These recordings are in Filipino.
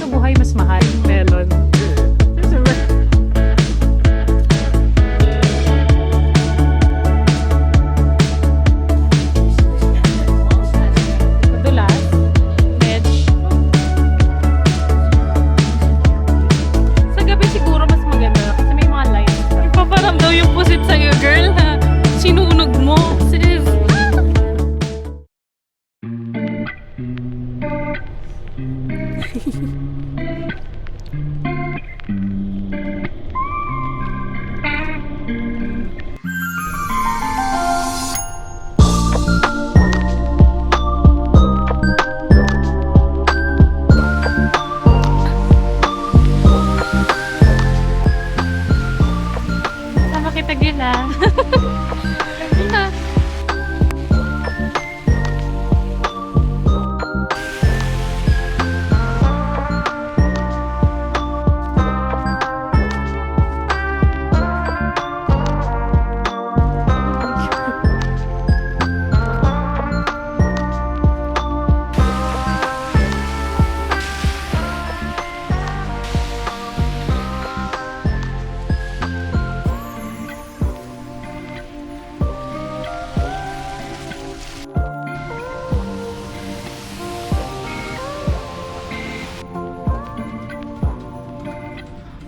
Sa buhay mas mahal, melon. Madulas, medj. Sa gabi siguro mas maganda kasi may mga lights. Ipaparamdaw yung pusit sa'yo, girl, ha? Sinunog mo, sis. Sama kita, Gila.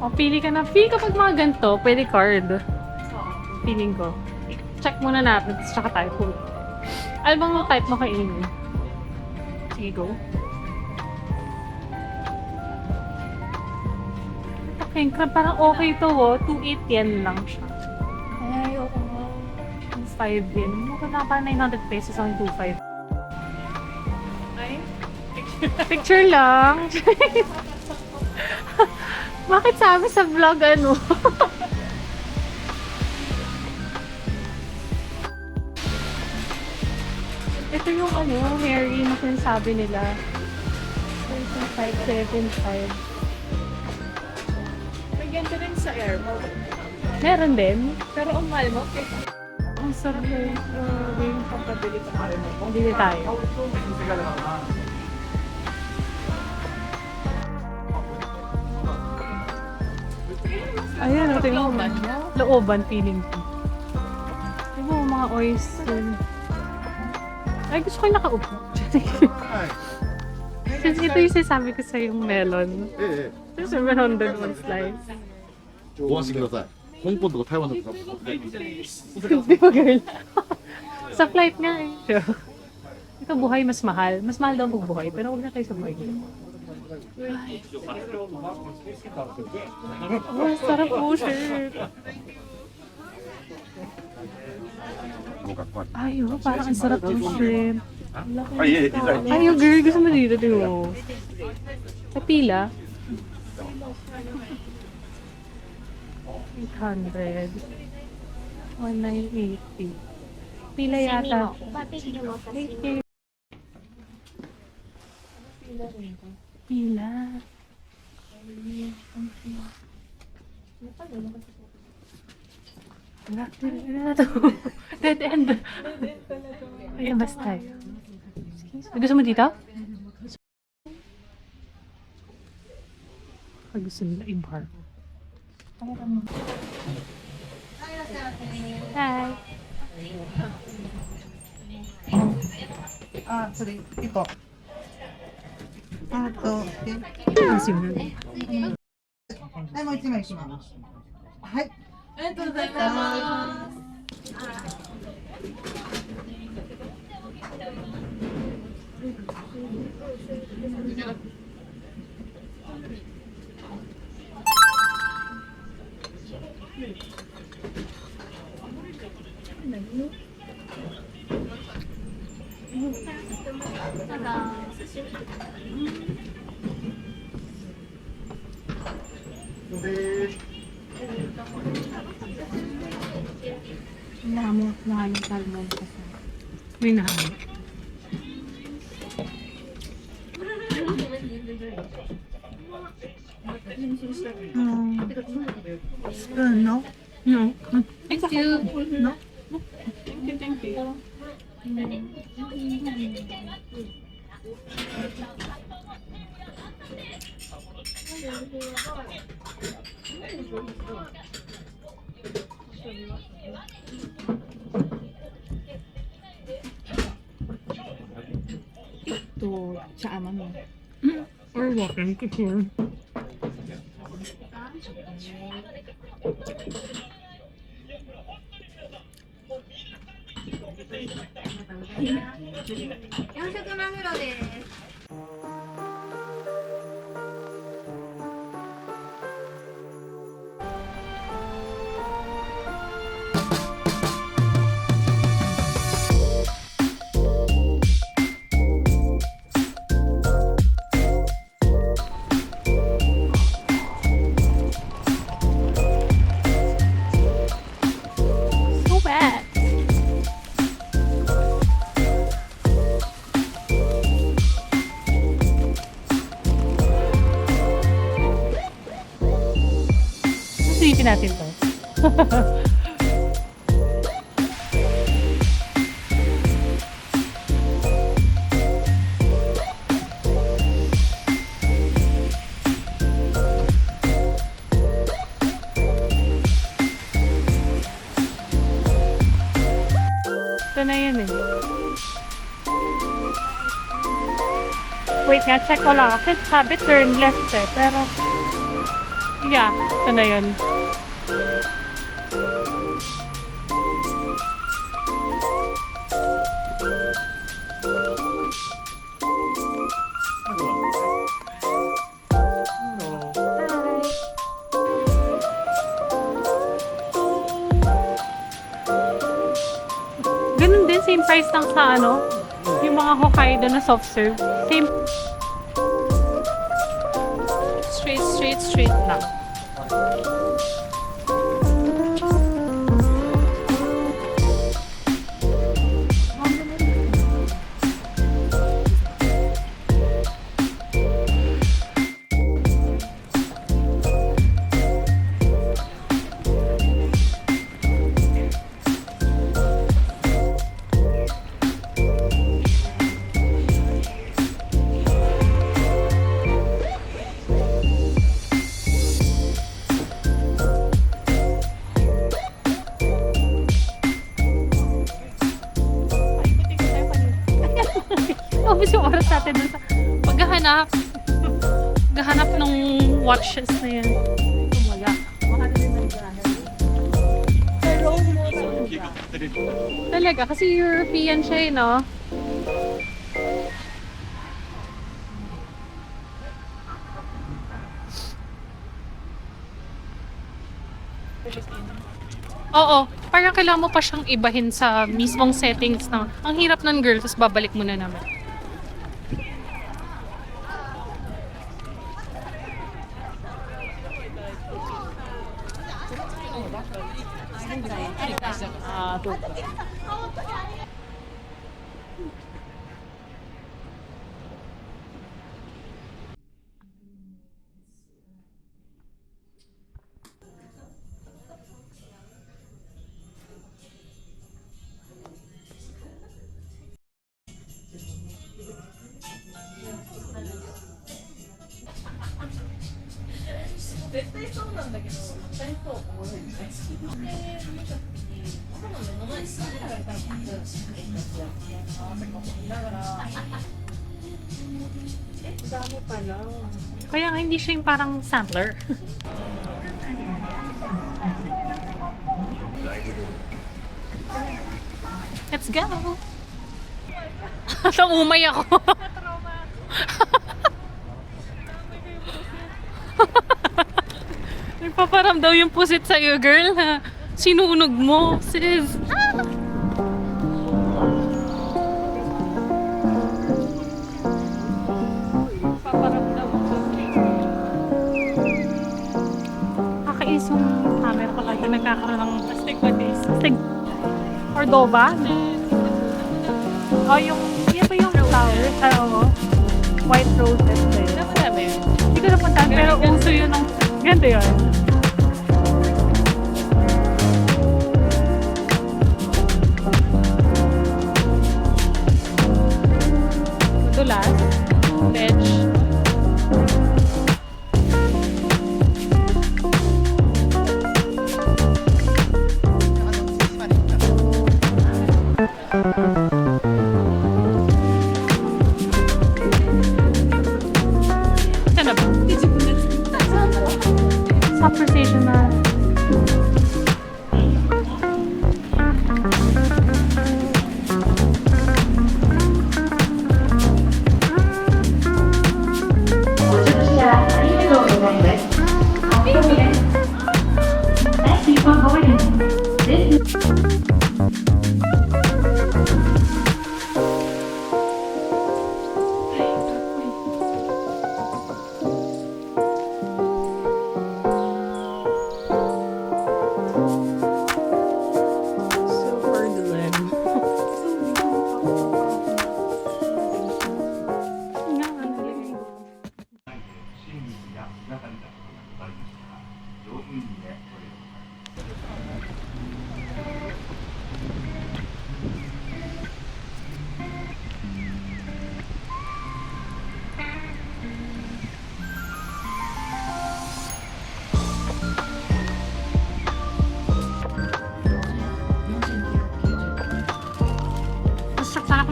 O, pili ka na. Pili kapag mga ganito, pwede card. Piling ko. Check muna natin, tsaka tayo food. Ano bang type mo kainin? Sige, go. Ito, king crab, parang okay to, oh. 2.8 yen lang siya. Ay, oo. 2.5 yen. Mukha na pa 900 pesos ang 2.5. Ay, picture lang. Bakit sabi sa vlog ano? Ito yung ano, Mary na sinasabi nila. 575. May ganito rin sa airport. Meron din. Pero ang mahal mo, ang sarap yung papabili sa airport. Hindi tayo. Ayan, ito yung looban feeling ko. Ito yung mga oyster. Ay, gusto ko yung nakaupo. Since ito yung sinasabi ko sa yung melon. There's a 101 slice. ご安心ください。香港とか台湾とか。 Di ba, girl? Sa flight nga eh. Ito buhay mas mahal. Mas mahal daw magbuhay. Pero huwag na tayo sa buhay. Oh, sarap po, shit. Ay, oh, parang ang sarap yung shrimp. Ay, oh, girl, gusto mo dito, di mo. Sa pila? 800. 1980. Pila yata. Pila. Wala na to. Dead end. Ayan, basta tayo. Gusto mo dito? Gusto nila i-bar. Hi. あ、それ1個。あと、で、Kasi mo na. はい、もう1枚します。はい。ありがとうございます。Nahamot salmon kasi. May nahamot. Spoon, no? No. Thank you. No? Thank you. 또 자만 Or walking to here. So bad. Silipin natin to. Ito na yun eh. Wait nga, check ko lang. Kasi sabi turn left eh. Pero, yeah, ito na yun. Ganun din, same price lang sa ano, yung mga Hokkaido na soft serve. Same. Straight lang. Obvious yung oras natin dun sa paghahanap ng watches na yan. Wala. Talaga, kasi European siya eh, no? Oo, parang kailangan mo pa siyang ibahin sa mismong settings na ang hirap ng girl, tapos babalik mo na naman. Kaya nga hindi siya yung parang sampler. Let's go! Naumay ako. Nagpaparamdaw yung pusit sa'yo, girl. Ha? Sinunog mo, sis. Ah! Paparamdaw ko. Kakais yung camera ko lagi nagkakaroon ng astigmatis. Cordoba? Oh, yung, yan ba yung flowers? Oo. White roses na yun. Naman yun. Hindi ko napuntaan, pero uso yun ng, ganito yun.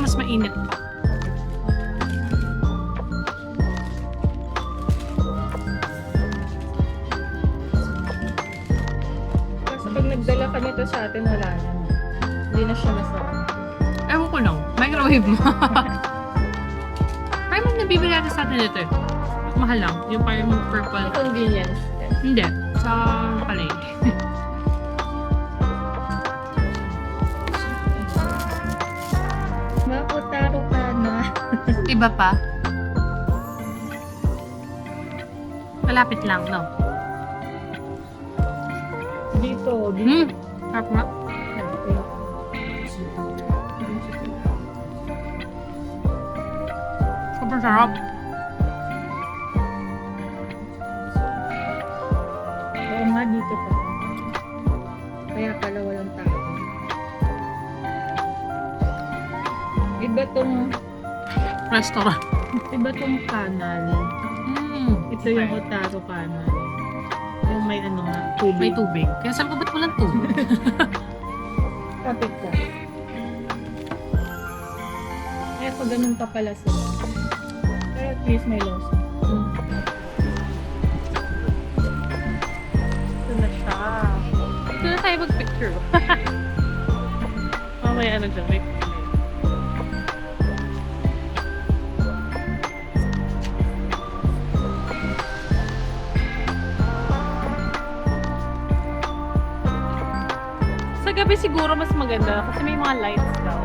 mas mainit pa. Kasi pag nagdala ka nito sa atin, wala na. Hindi na siya masarap. Ewan ko lang. Microwave mo. Parang may nabibili natin sa atin ito eh. Mahal lang. Yung parang purple. Convenience. Hindi. Sa palay. Makutaro ka na. Iba pa. Malapit lang, no? Dito, Hmm. Sarap nga. Sobrang sarap. Oo nga, dito pa. Kaya pala walang tao. Restaurant. Iba tong kanal. Ito yung Otaro kanal. Yung may ano nga, May tubig. tubig. Kaya sabi ko, ba't walang tubig? Kapit ka. Kaya pag ganun pa pala sila. Pero at least may loss. Ito na siya. Ito na tayo mag-picture. Mamaya ano dyan, may Sa gabi siguro mas maganda kasi may mga lights daw.